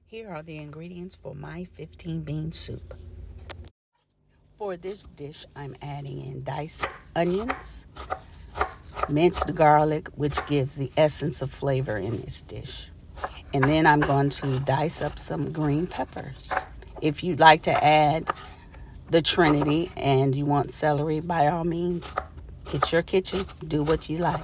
Here are the ingredients for my 15 bean soup. For this dish, I'm adding in diced onions, minced garlic, which gives the essence of flavor in this dish. And then I'm going to dice up some green peppers. If you'd like to add the Trinity and you want celery, by all means, it's your kitchen. Do what you like.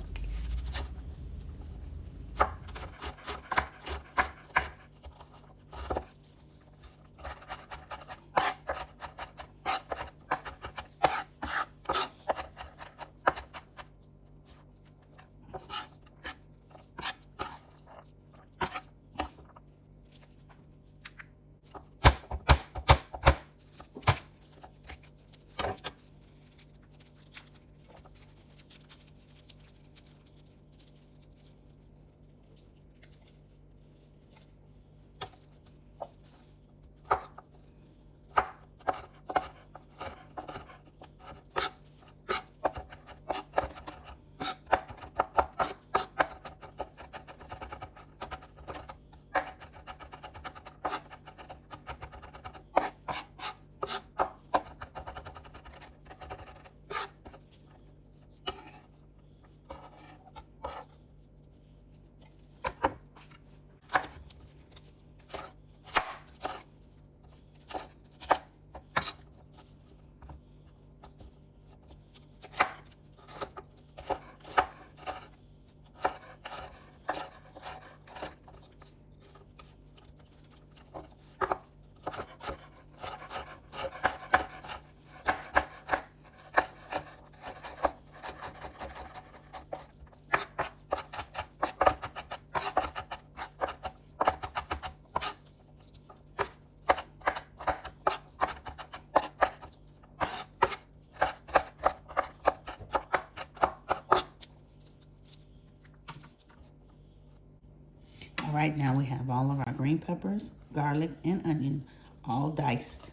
All right, now we have all of our green peppers, garlic, and onion all diced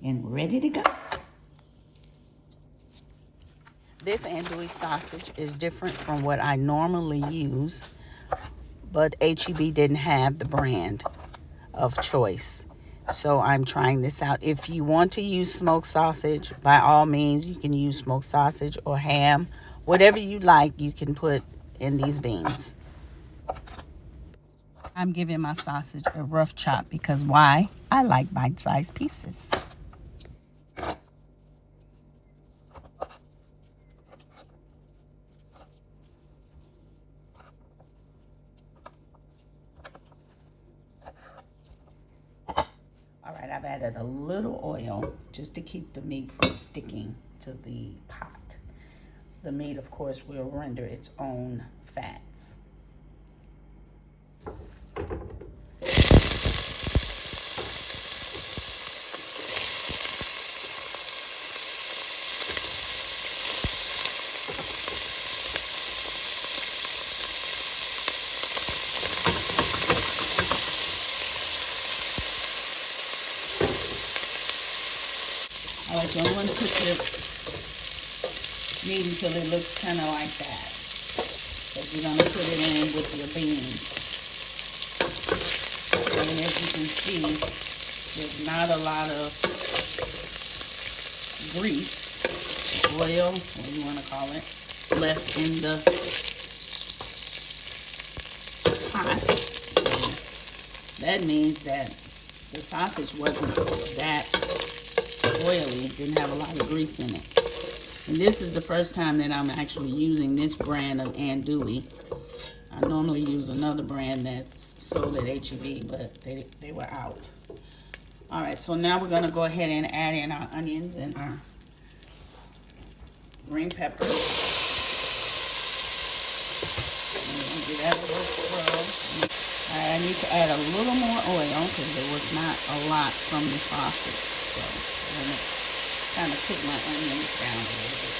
and ready to go. This andouille sausage is different from what I normally use, but HEB didn't have the brand of choice. So I'm trying this out. If you want to use smoked sausage, by all means, you can use smoked sausage or ham. Whatever you like, you can put in these beans. I'm giving my sausage a rough chop because why? I like bite-sized pieces. All right, I've added a little oil just to keep the meat from sticking to the pot. The meat, of course, will render its own fats. All right, you only want to cook your meat until it looks kind of like that. Because you're going to put it in with your beans. And as you can see, there's not a lot of grease, oil, what you want to call it, left in the pot. That means that the sausage wasn't that oily, didn't have a lot of grease in it. And this is the first time that I'm actually using this brand of andouille. I normally use another brand that's sold at HEB, but they were out. All right, so now we're gonna go ahead and add in our onions and our green peppers. And we're gonna give that a little swirl. All right, I need to add a little more oil because there was not a lot from the sausage. So I'm gonna kind of cook my onions down a little bit.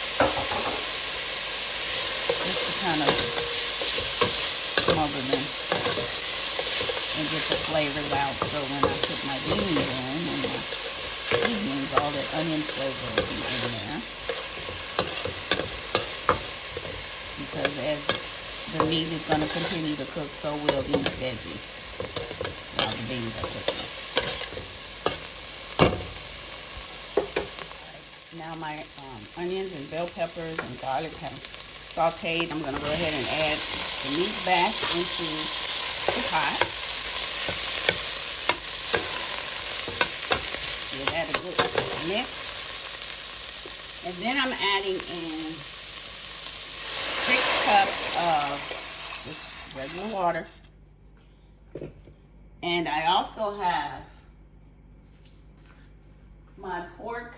Just to kind of smother them and get the flavors out, so when I put my beans in and my seasonings, all that onion flavor will be in there. Because as the meat is going to continue to cook, so will these veggies while the beans are cooking. Now my onions and bell peppers and garlic have sauteed. I'm going to go ahead and add the meat back into the pot. Give that a good mix. And then I'm adding in 6 cups of just regular water. And I also have my pork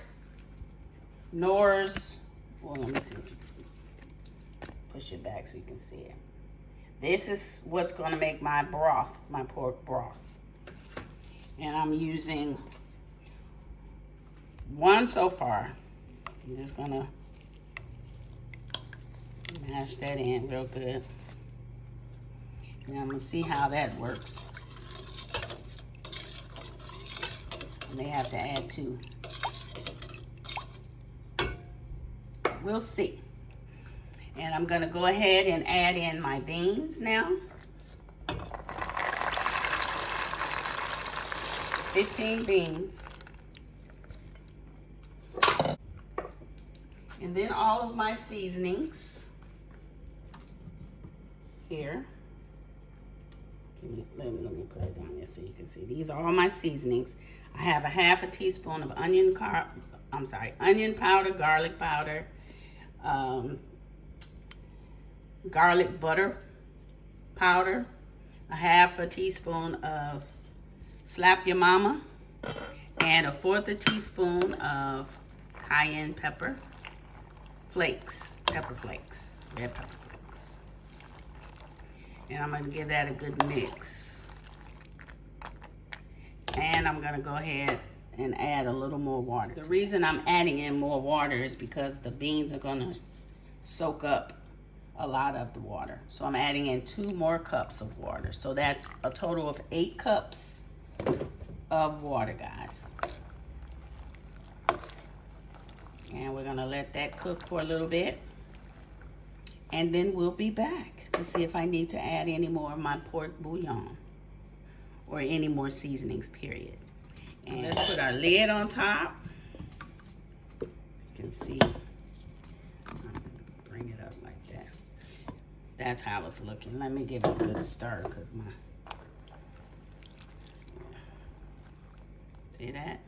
Knorr's, well, let me see. Push it back so you can see it. This is what's going to make my broth, my pork broth. And I'm using 1 so far. I'm just going to mash that in real good. And I'm going to see how that works. I may have to add 2. We'll see. And I'm going to go ahead and add in my beans now. 15 beans. And then all of my seasonings here. Let me put it down there so you can see. These are all my seasonings. I have a half a teaspoon of onion powder, garlic powder, garlic butter powder, a half a teaspoon of Slap Your Mama, and a 1/4 teaspoon of cayenne pepper flakes, red pepper flakes. And I'm going to give that a good mix. And I'm going to go ahead and add a little more water. The reason I'm adding in more water is because the beans are going to soak up a lot of the water. So I'm adding in 2 more cups of water. So that's a total of 8 cups of water, guys. And we're going to let that cook for a little bit. And then we'll be back to see if I need to add any more of my pork bouillon or any more seasonings, period. And let's put our lid on top. You can see, bring it up like that. That's how it's looking. Let me give it a good stir, because see that?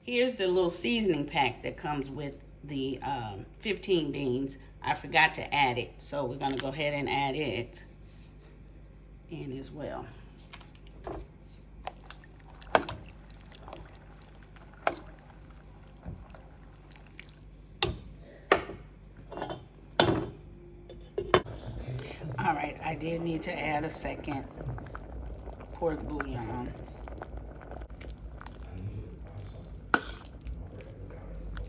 Here's the little seasoning pack that comes with the 15 beans. I forgot to add it, so we're gonna go ahead and add it in as well. All right, I did need to add a second pork bouillon.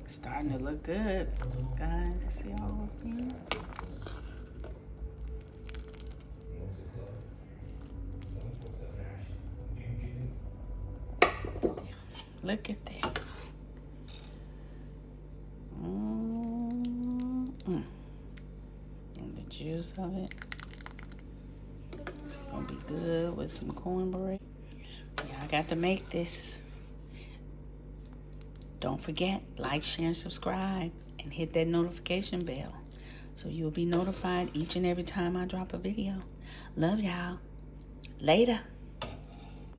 Starting to look good, guys. You see all those beans? Look at that. And the juice of it. It's gonna be good with some cornbread. Yeah, I got to make this. Don't forget, like, share, and subscribe, and hit that notification bell so you'll be notified each and every time I drop a video. Love y'all. Later.